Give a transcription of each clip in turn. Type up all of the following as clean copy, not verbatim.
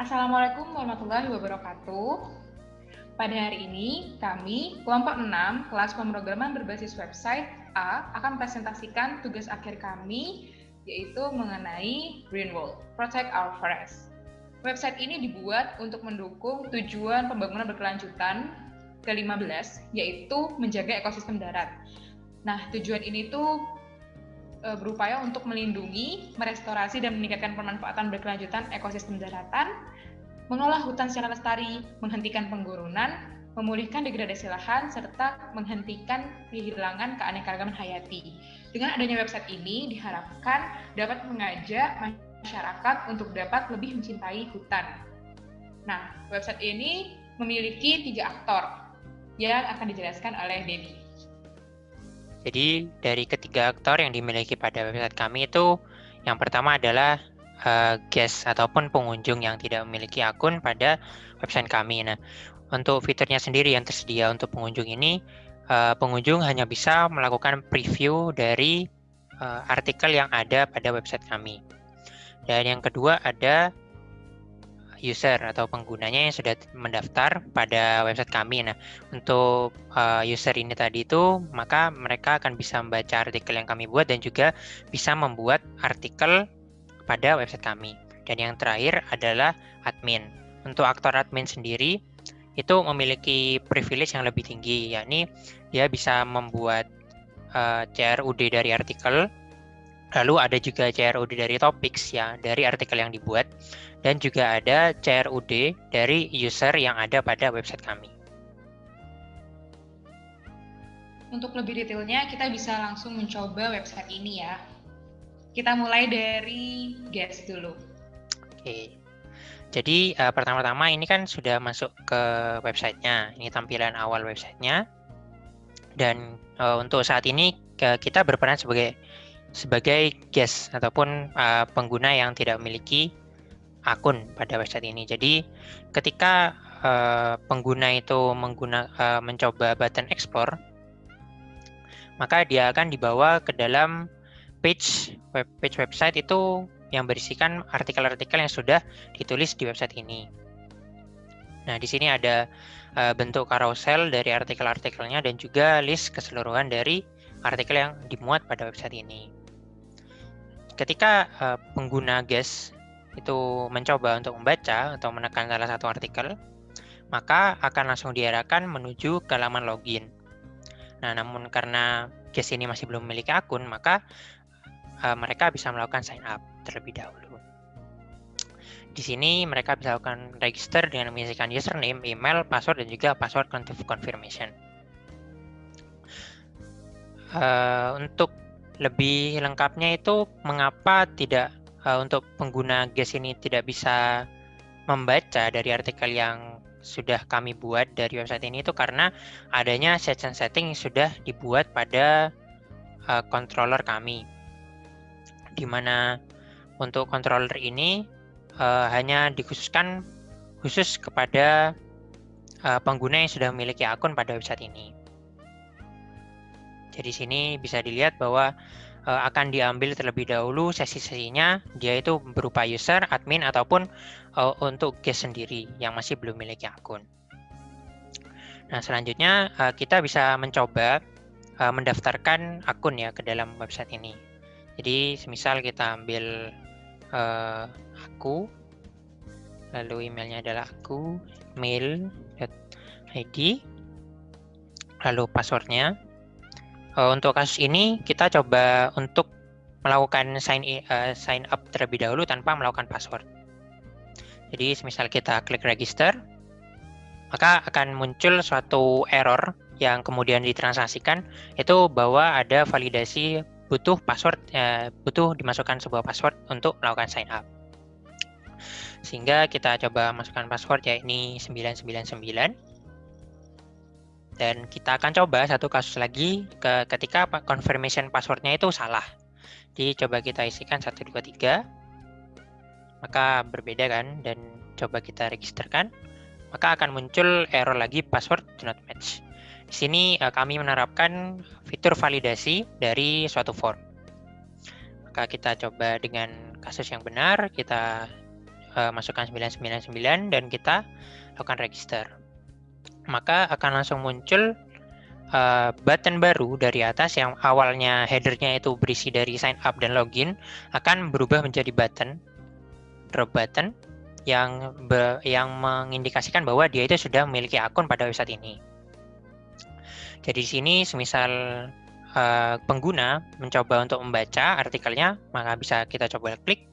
Assalamualaikum warahmatullahi wabarakatuh. Pada hari ini, kami, kelompok 6, kelas pemrograman berbasis website A, akan presentasikan tugas akhir kami, yaitu mengenai Green World, Protect Our Forest. Website ini dibuat untuk mendukung tujuan pembangunan berkelanjutan ke-15, yaitu menjaga ekosistem darat. Nah, tujuan ini tuh berupaya untuk melindungi, merestorasi, dan meningkatkan pemanfaatan berkelanjutan ekosistem daratan, mengolah hutan secara lestari, menghentikan penggurunan, memulihkan degradasi lahan, serta menghentikan kehilangan keanekaragaman hayati. Dengan adanya website ini, diharapkan dapat mengajak masyarakat untuk dapat lebih mencintai hutan. Nah, website ini memiliki 3 aktor yang akan dijelaskan oleh Denny. Jadi dari ketiga aktor yang dimiliki pada website kami itu, yang pertama adalah guest ataupun pengunjung yang tidak memiliki akun pada website kami. Nah, untuk fiturnya sendiri yang tersedia untuk pengunjung ini, pengunjung hanya bisa melakukan preview dari artikel yang ada pada website kami. Dan yang kedua ada user atau penggunanya yang sudah mendaftar pada website kami. Nah, untuk user ini tadi itu, maka mereka akan bisa membaca artikel yang kami buat dan juga bisa membuat artikel pada website kami. Dan yang terakhir adalah admin. Untuk aktor admin sendiri, itu memiliki privilege yang lebih tinggi, yakni dia bisa membuat CRUD dari artikel, lalu ada juga CRUD dari topics ya, dari artikel yang dibuat, dan juga ada CRUD dari user yang ada pada website kami. Untuk lebih detailnya, kita bisa langsung mencoba website ini ya. Kita mulai dari guest dulu. Oke. Jadi pertama-tama ini kan sudah masuk ke websitenya. Ini tampilan awal websitenya. Dan untuk saat ini kita berperan sebagai guest ataupun pengguna yang tidak memiliki akun pada website ini. Jadi ketika pengguna itu mencoba button explore, maka dia akan dibawa ke dalam page website itu yang berisikan artikel-artikel yang sudah ditulis di website ini. Nah, di sini ada bentuk carousel dari artikel-artikelnya dan juga list keseluruhan dari artikel yang dimuat pada website ini. Ketika pengguna guest itu mencoba untuk membaca atau menekan salah satu artikel, maka akan langsung diarahkan menuju ke halaman login. Nah, namun karena guest ini masih belum memiliki akun, maka mereka bisa melakukan sign up terlebih dahulu. Di sini mereka bisa melakukan register dengan mengisikan username, email, password, dan juga password confirmation. Untuk lebih lengkapnya itu mengapa tidak untuk pengguna guest ini tidak bisa membaca dari artikel yang sudah kami buat dari website ini, itu karena adanya setting yang sudah dibuat pada controller kami, di mana untuk controller ini hanya dikhususkan khusus kepada pengguna yang sudah memiliki akun pada website ini. Jadi sini bisa dilihat bahwa akan diambil terlebih dahulu sesi-sesinya, dia itu berupa user, admin, ataupun untuk guest sendiri yang masih belum memiliki akun. Nah, selanjutnya kita bisa mencoba mendaftarkan akun ya ke dalam website ini. Jadi semisal kita ambil aku, lalu emailnya adalah aku, mail.id, lalu passwordnya. Untuk kasus ini kita coba untuk melakukan sign up terlebih dahulu tanpa melakukan password. Jadi semisal kita klik register, maka akan muncul suatu error yang kemudian ditransaksikan, itu bahwa ada validasi butuh password, butuh dimasukkan sebuah password untuk melakukan sign up. Sehingga kita coba masukkan password, yakni 999. Dan kita akan coba satu kasus lagi ketika confirmation passwordnya itu salah. Jadi coba kita isikan 123, maka berbeda kan, dan coba kita registerkan, maka akan muncul error lagi, password do not match. Di sini kami menerapkan fitur validasi dari suatu form. Maka kita coba dengan kasus yang benar, kita masukkan 999 dan kita lakukan register. Maka akan langsung muncul button baru dari atas yang awalnya header-nya itu berisi dari sign up dan login, akan berubah menjadi drop button yang mengindikasikan bahwa dia itu sudah memiliki akun pada website ini. Jadi di sini semisal pengguna mencoba untuk membaca artikelnya, maka bisa kita coba klik,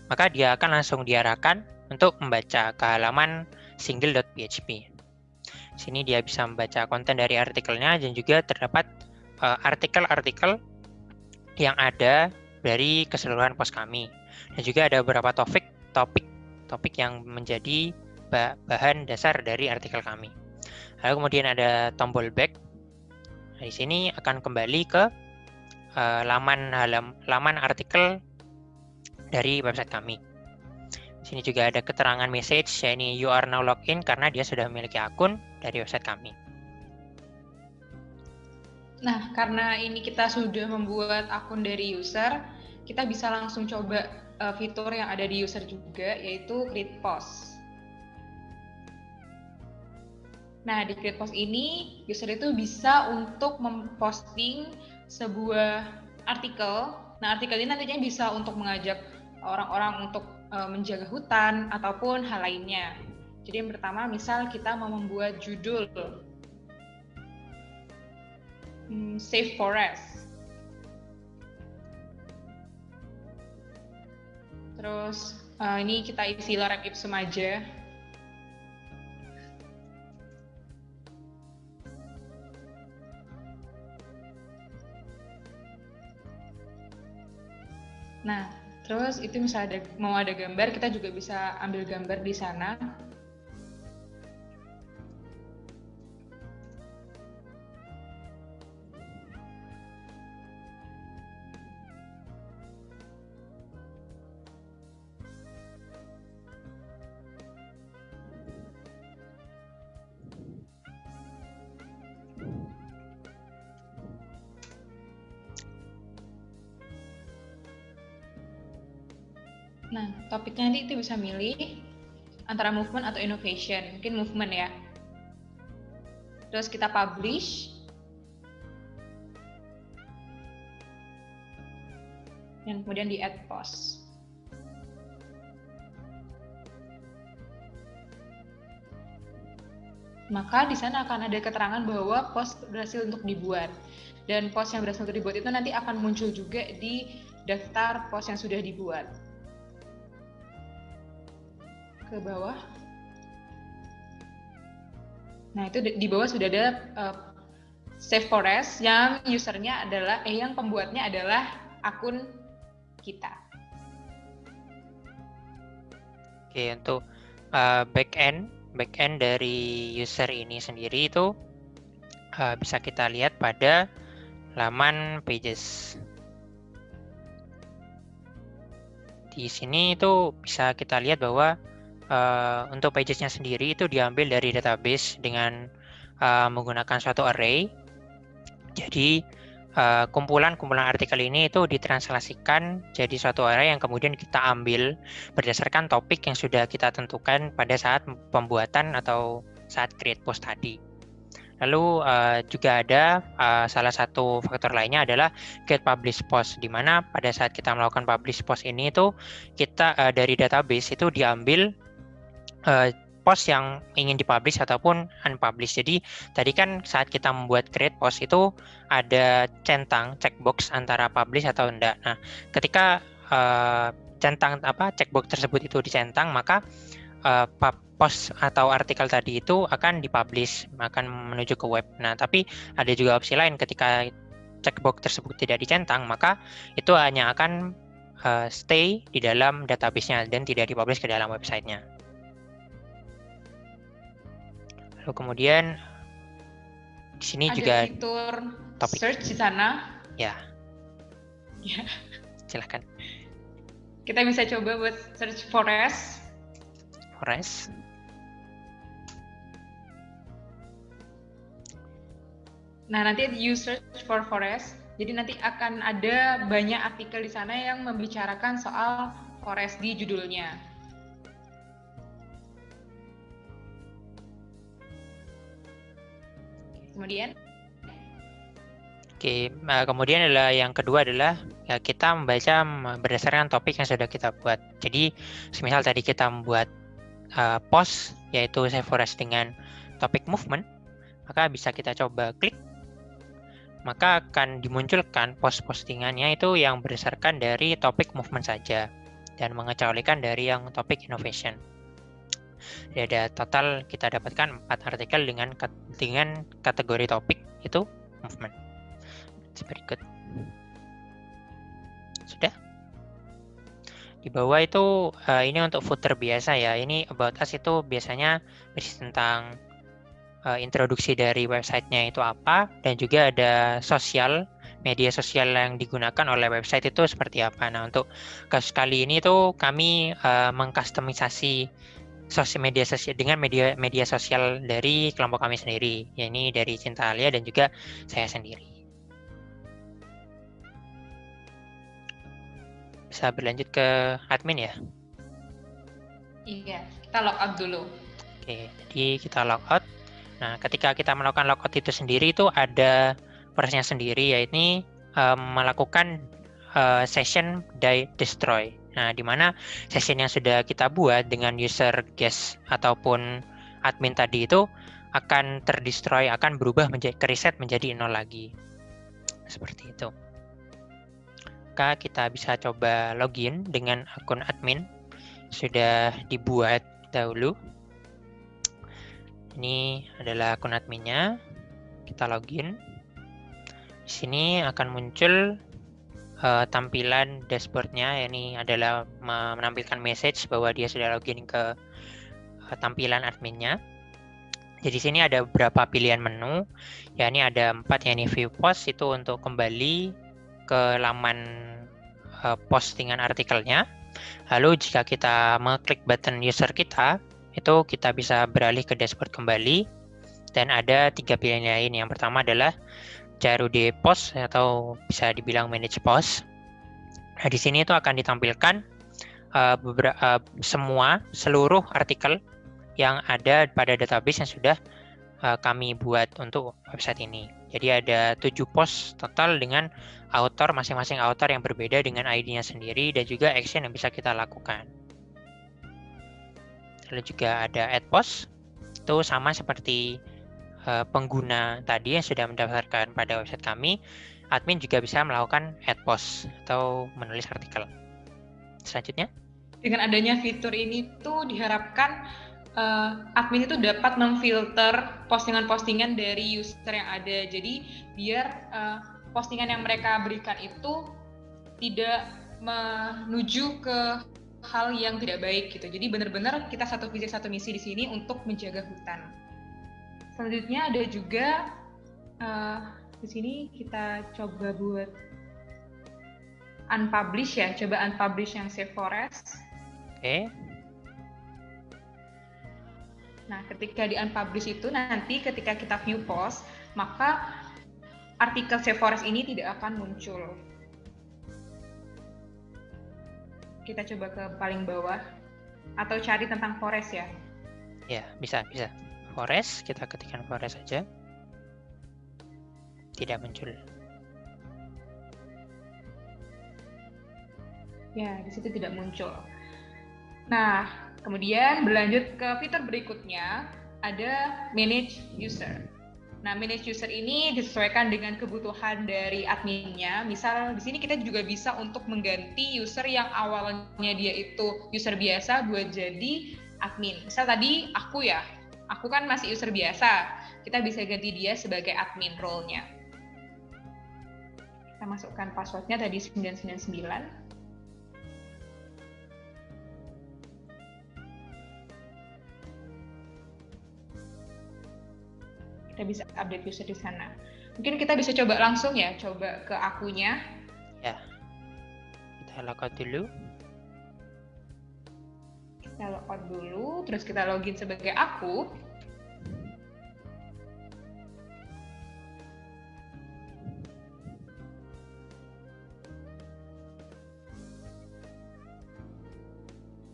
maka dia akan langsung diarahkan untuk membaca ke halaman single.php. Di sini dia bisa membaca konten dari artikelnya dan juga terdapat artikel-artikel yang ada dari keseluruhan post kami. Dan juga ada beberapa topik yang menjadi bahan dasar dari artikel kami. Lalu kemudian ada tombol back. Nah, di sini akan kembali ke laman artikel dari website kami. Di sini juga ada keterangan message, yakni you are now logged in, karena dia sudah memiliki akun dari website kami. Nah, karena ini kita sudah membuat akun dari user, kita bisa langsung coba fitur yang ada di user juga, yaitu create post. Nah, di create post ini, user itu bisa untuk memposting sebuah artikel. Nah, artikel ini nantinya bisa untuk mengajak orang-orang untuk menjaga hutan ataupun hal lainnya. Jadi yang pertama, misal kita mau membuat judul Save Forest. Terus ini kita isi lorem ipsum aja. Nah, terus itu misalnya mau ada gambar, kita juga bisa ambil gambar di sana. Nah, topiknya nanti itu bisa milih antara movement atau innovation. Mungkin movement ya. Terus kita publish. Dan kemudian di add post. Maka di sana akan ada keterangan bahwa post berhasil untuk dibuat. Dan post yang berhasil untuk dibuat itu nanti akan muncul juga di daftar post yang sudah dibuat. Ke bawah. Nah, itu di bawah sudah ada Save Forest yang usernya adalah yang pembuatnya adalah akun kita. Oke, untuk backend dari user ini sendiri itu bisa kita lihat pada laman pages. Di sini itu bisa kita lihat bahwa untuk pagesnya sendiri itu diambil dari database dengan menggunakan suatu array. Jadi kumpulan-kumpulan artikel ini itu ditranslasikan jadi suatu array yang kemudian kita ambil berdasarkan topik yang sudah kita tentukan pada saat pembuatan atau saat create post tadi. Lalu juga ada salah satu faktor lainnya adalah get publish post, di mana pada saat kita melakukan publish post ini itu kita dari database itu diambil post yang ingin dipublish ataupun unpublish. Jadi tadi kan saat kita membuat create post itu ada centang checkbox antara publish atau enggak. Nah, ketika checkbox tersebut itu dicentang, maka post atau artikel tadi itu akan dipublish, akan menuju ke web. Nah, tapi ada juga opsi lain, ketika checkbox tersebut tidak dicentang, maka itu hanya akan stay di dalam database-nya dan tidak dipublish ke dalam website-nya. Lalu kemudian di sini ada juga fitur topik. Search di sana. Ya. Silahkan. Kita bisa coba buat search forest. Nah, nanti you search for forest, jadi nanti akan ada banyak artikel di sana yang membicarakan soal forest di judulnya. Kemudian Oke, kemudian yang kedua adalah ya, kita membaca berdasarkan topik yang sudah kita buat. Jadi, semisal tadi kita membuat post, yaitu Save Forest dengan topik movement, maka bisa kita coba klik, maka akan dimunculkan post-postingannya itu yang berdasarkan dari topik movement saja, dan mengecualikan dari yang topik innovation. Jadi ada total kita dapatkan 4 artikel dengan kategori topik itu movement. Berikut. Sudah. Di bawah itu ini untuk footer biasa ya. Ini About Us itu biasanya berisi tentang introduksi dari websitenya itu apa, dan juga ada media sosial yang digunakan oleh website itu seperti apa. Nah, untuk kasus kali ini tuh kami mengkustomisasi media sosial dengan media sosial dari kelompok kami sendiri. Ya, ini dari Cinta Alia dan juga saya sendiri. Bisa berlanjut ke admin ya? iya, kita logout dulu. Oke, jadi kita logout. Nah, ketika kita melakukan logout itu sendiri itu ada prosesnya sendiri, yaitu melakukan session destroy. Nah, di mana session yang sudah kita buat dengan user guest ataupun admin tadi itu akan terdestroy, akan berubah menjadi reset menjadi 0 lagi. Seperti itu. Maka kita bisa coba login dengan akun admin sudah dibuat dahulu. Ini adalah akun adminnya. Kita login. Di sini akan muncul tampilan dashboardnya. Ini adalah menampilkan message bahwa dia sudah login ke tampilan adminnya. Jadi di sini ada beberapa pilihan menu. Ya, ini ada 4, yakni view post itu untuk kembali ke laman postingan artikelnya. Lalu jika kita mengklik button user kita, itu kita bisa beralih ke dashboard kembali. Dan ada 3 pilihan lain. Yang pertama adalah Jarude Post atau bisa dibilang Manage Post. Nah, di sini itu akan ditampilkan seluruh artikel yang ada pada database yang sudah kami buat untuk website ini. Jadi ada 7 post total dengan masing-masing author yang berbeda dengan ID-nya sendiri dan juga action yang bisa kita lakukan. Lalu juga ada add post, itu sama seperti pengguna tadi yang sudah mendaftarkan pada website kami. Admin juga bisa melakukan add post atau menulis artikel. Selanjutnya, dengan adanya fitur ini tuh diharapkan admin itu dapat memfilter postingan-postingan dari user yang ada. Jadi biar postingan yang mereka berikan itu tidak menuju ke hal yang tidak baik gitu. Jadi benar-benar kita satu visi satu misi di sini untuk menjaga hutan. Selanjutnya ada juga di sini kita coba buat unpublish ya. Coba unpublish yang Save Forest. Oke. Nah, ketika di unpublish itu nanti ketika kita view post, maka artikel Save Forest ini tidak akan muncul. Kita coba ke paling bawah atau cari tentang forest ya. Ya, bisa. Forest, kita ketikkan forest saja. Tidak muncul. Ya, di situ tidak muncul. Nah, kemudian berlanjut ke fitur berikutnya, ada Manage User. Nah, Manage User ini disesuaikan dengan kebutuhan dari adminnya. Misal, di sini kita juga bisa untuk mengganti user yang awalnya dia itu user biasa buat jadi admin. Misal tadi aku kan masih user biasa. Kita bisa ganti dia sebagai admin role-nya. Kita masukkan password-nya tadi 999. Kita bisa update user di sana. Mungkin kita bisa coba langsung ya, coba ke akunya. Ya, kita logout dulu. Kita logout dulu, terus kita login sebagai aku.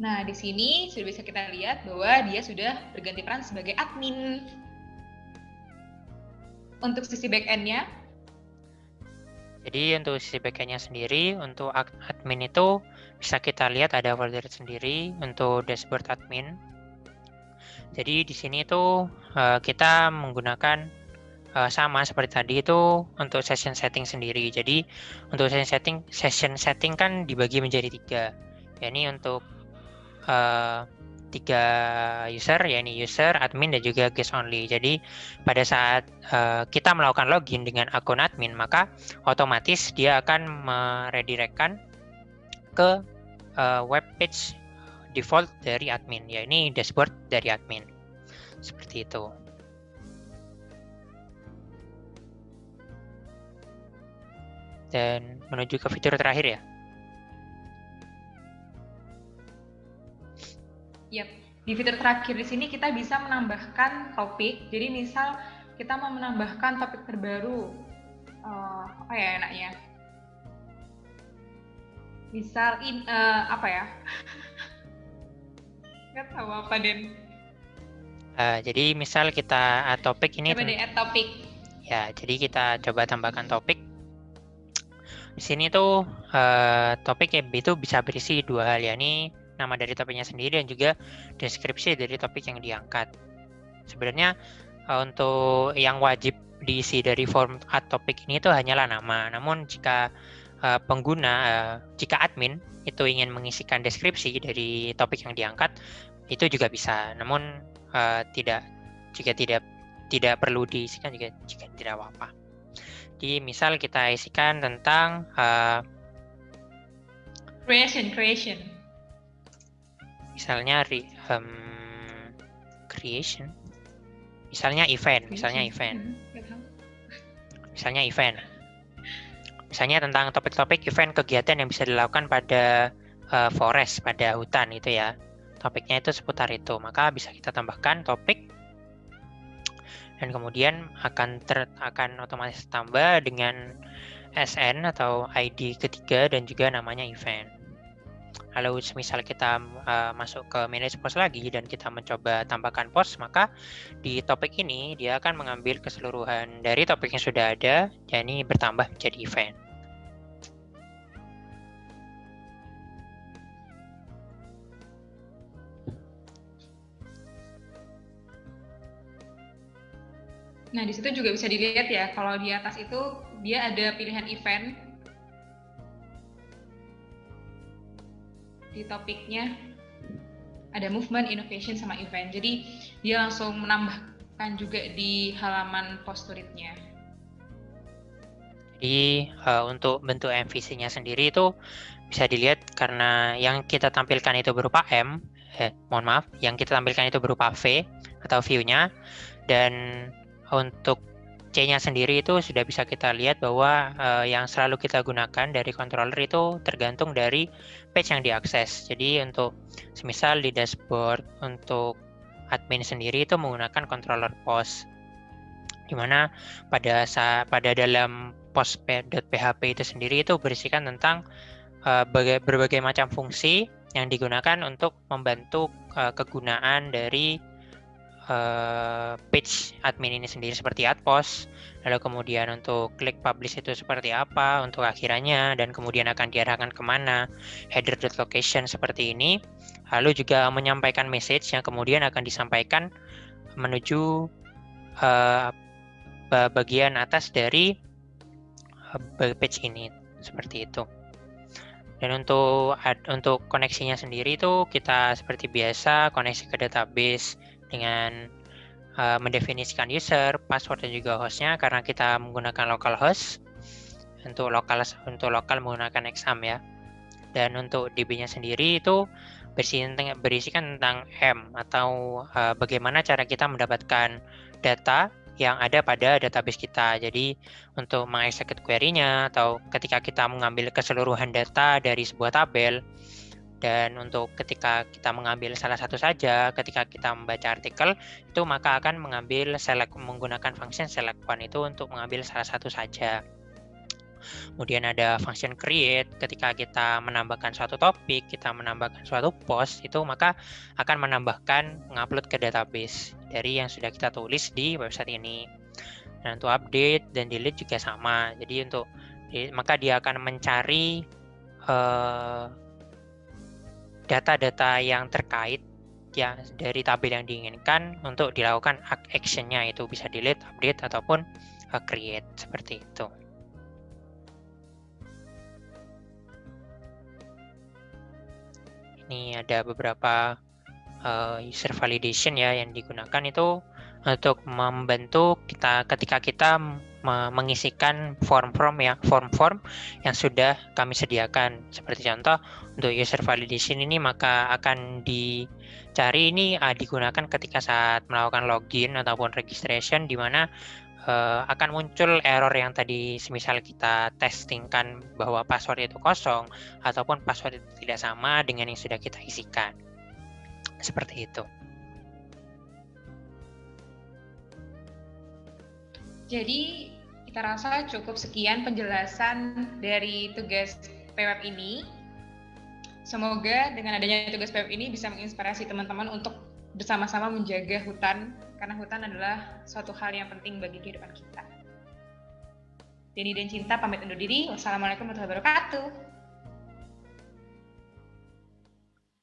Nah, di sini sudah bisa kita lihat bahwa dia sudah berganti peran sebagai admin. Untuk sisi back-end-nya? Jadi untuk sisi backend-nya sendiri, untuk admin itu bisa kita lihat ada folder sendiri untuk dashboard admin. Jadi di sini itu kita menggunakan sama seperti tadi itu untuk session setting sendiri. Jadi untuk session setting kan dibagi menjadi 3. Yakni untuk 3 user, yakni user, admin, dan juga guest only. Jadi pada saat kita melakukan login dengan akun admin, maka otomatis dia akan meredirectkan ke web page default dari admin, yakni dashboard dari admin. Seperti itu. Dan menuju ke fitur terakhir ya. Yap. Di fitur terakhir di sini kita bisa menambahkan topik. Jadi misal kita mau menambahkan topik terbaru, apa ya enaknya? Misal apa ya? Nggak tahu apa Den. Jadi misal kita add topik ini. Coba deh add topik. Ya, jadi kita coba tambahkan topik. Di sini tuh topik itu bisa berisi 2 hal, yakni nama dari topiknya sendiri dan juga deskripsi dari topik yang diangkat. Sebenarnya untuk yang wajib diisi dari form add topik ini itu hanyalah nama. Namun jika jika admin itu ingin mengisikan deskripsi dari topik yang diangkat, itu juga bisa. Namun jika tidak perlu diisikan juga jika tidak apa-apa. Jadi misal kita isikan tentang creation. Misalnya creation. Misalnya event. Misalnya tentang topik-topik event kegiatan yang bisa dilakukan pada forest, pada hutan itu ya. Topiknya itu seputar itu. Maka bisa kita tambahkan topik dan kemudian akan otomatis tambah dengan SN atau ID ketiga dan juga namanya event. Lalu misal kita masuk ke manage post lagi dan kita mencoba tambahkan post, maka di topik ini dia akan mengambil keseluruhan dari topik yang sudah ada, yakni bertambah menjadi event. Nah, di situ juga bisa dilihat ya, kalau di atas itu dia ada pilihan event. Di topiknya ada movement, innovation, sama event. Jadi dia langsung menambahkan juga di halaman post to read-nya. Jadi untuk bentuk MVC-nya sendiri itu bisa dilihat karena yang kita tampilkan itu berupa yang kita tampilkan itu berupa V atau view-nya, dan untuk C-nya sendiri itu sudah bisa kita lihat bahwa yang selalu kita gunakan dari controller itu tergantung dari page yang diakses. Jadi untuk semisal di dashboard untuk admin sendiri itu menggunakan controller post, di mana pada dalam post.php itu sendiri itu berisikan tentang berbagai macam fungsi yang digunakan untuk membantu kegunaan dari page admin ini sendiri, seperti add post, lalu kemudian untuk klik publish itu seperti apa untuk akhirannya, dan kemudian akan diarahkan kemana, header.location seperti ini, lalu juga menyampaikan message yang kemudian akan disampaikan menuju bagian atas dari page ini, seperti itu. Dan untuk koneksinya sendiri itu kita seperti biasa koneksi ke database dengan mendefinisikan user, password, dan juga hostnya karena kita menggunakan localhost. Untuk lokal menggunakan exam ya. Dan untuk DB-nya sendiri itu berisikan tentang M atau bagaimana cara kita mendapatkan data yang ada pada database kita. Jadi untuk mengexecute query-nya atau ketika kita mengambil keseluruhan data dari sebuah tabel, dan untuk ketika kita mengambil salah satu saja, ketika kita membaca artikel itu maka akan menggunakan function select one itu untuk mengambil salah satu saja. Kemudian ada function create, ketika kita menambahkan suatu topik, kita menambahkan suatu post, itu maka akan mengupload ke database dari yang sudah kita tulis di website ini. Nah, untuk update dan delete juga sama. Jadi maka dia akan mencari data-data yang terkait ya dari tabel yang diinginkan untuk dilakukan action-nya, itu bisa delete, update, ataupun create, seperti itu. Ini ada beberapa user validation ya yang digunakan itu untuk membantu kita ketika kita mengisikan form-form yang sudah kami sediakan. Seperti contoh untuk user validation ini maka akan dicari ini digunakan ketika saat melakukan login ataupun registration, di mana akan muncul error yang tadi semisal kita testingkan bahwa password itu kosong ataupun password itu tidak sama dengan yang sudah kita isikan. Seperti itu. Jadi kita rasa cukup sekian penjelasan dari tugas PWeb ini. Semoga dengan adanya tugas PWeb ini bisa menginspirasi teman-teman untuk bersama-sama menjaga hutan, karena hutan adalah suatu hal yang penting bagi kehidupan kita. Denny dan Cinta pamit undur diri. Wassalamualaikum warahmatullahi wabarakatuh.